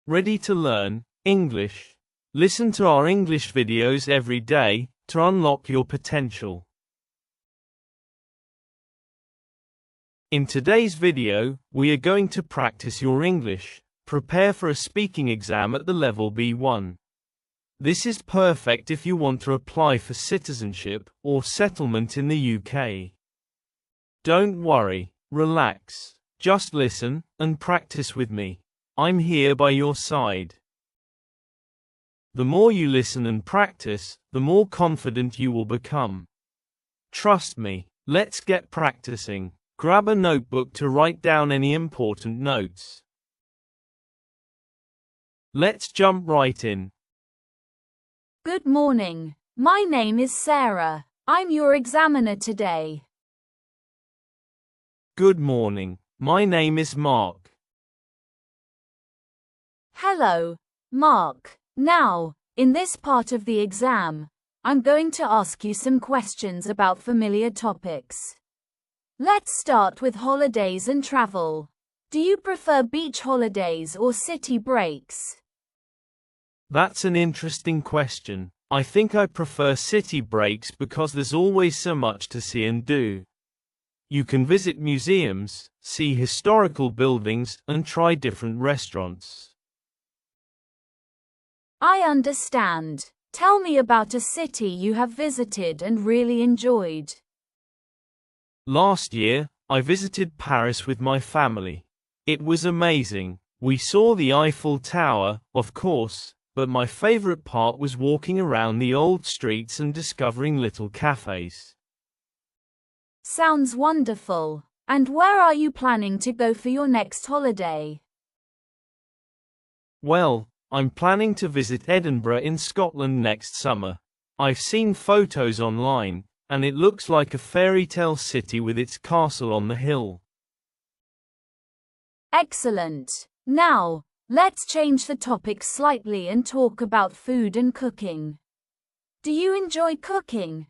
Ready to learn English? Listen to our English videos every day to unlock your potential. In today's video, we are going to practice your English. Prepare for a speaking exam at the level B1. This is perfect if you want to apply for citizenship or settlement in the UK. Don't worry, relax, just listen and practice with me. I'm here by your side. The more you listen and practice, the more confident you will become. Trust me, let's get practicing. Grab a notebook to write down any important notes. Let's jump right in. Good morning. My name is Sarah. I'm your examiner today. Good morning. My name is Mark. Hello, Mark. Now, in this part of the exam, I'm going to ask you some questions about familiar topics. Let's start with holidays and travel. Do you prefer beach holidays or city breaks? That's an interesting question. I think I prefer city breaks because there's always so much to see and do. You can visit museums, see historical buildings, and try different restaurants. I understand. Tell me about a city you have visited and really enjoyed. Last year, I visited Paris with my family. It was amazing. We saw the Eiffel Tower, of course, but my favorite part was walking around the old streets and discovering little cafes. Sounds wonderful. And where are you planning to go for your next holiday? Well, I'm planning to visit Edinburgh in Scotland next summer. I've seen photos online, and it looks like a fairy tale city with its castle on the hill. Excellent. Now, let's change the topic slightly and talk about food and cooking. Do you enjoy cooking?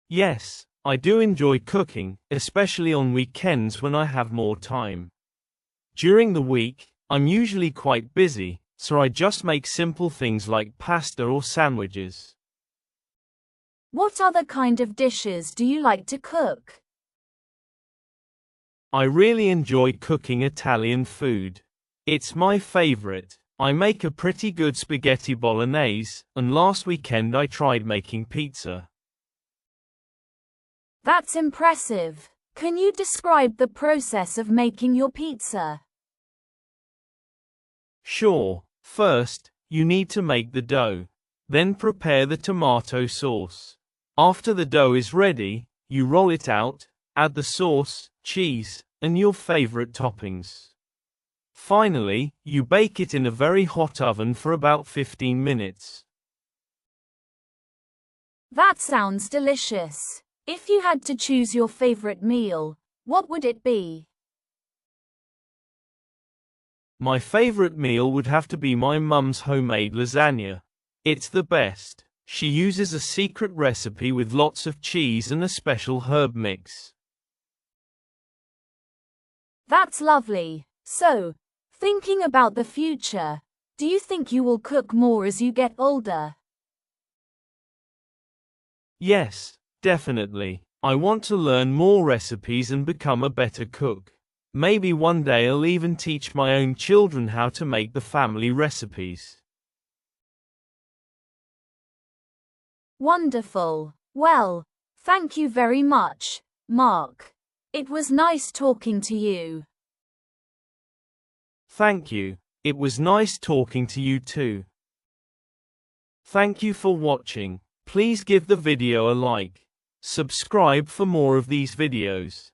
Yes, I do enjoy cooking, especially on weekends when I have more time. During the week, I'm usually quite busy, so I just make simple things like pasta or sandwiches. What other kind of dishes do you like to cook? I really enjoy cooking Italian food. It's my favorite. I make a pretty good spaghetti bolognese, and last weekend I tried making pizza. That's impressive. Can you describe the process of making your pizza? Sure. First, you need to make the dough. Then prepare the tomato sauce. After the dough is ready, you roll it out, add the sauce, cheese, and your favorite toppings. Finally, you bake it in a very hot oven for about 15 minutes. That sounds delicious. If you had to choose your favorite meal, what would it be? My favorite meal would have to be my mum's homemade lasagna. It's the best. She uses a secret recipe with lots of cheese and a special herb mix. That's lovely. So, thinking about the future, do you think you will cook more as you get older? Yes, definitely. I want to learn more recipes and become a better cook. Maybe one day I'll even teach my own children how to make the family recipes. Wonderful. Well, thank you very much, Mark. It was nice talking to you. Thank you. It was nice talking to you too. Thank you for watching. Please give the video a like. Subscribe for more of these videos.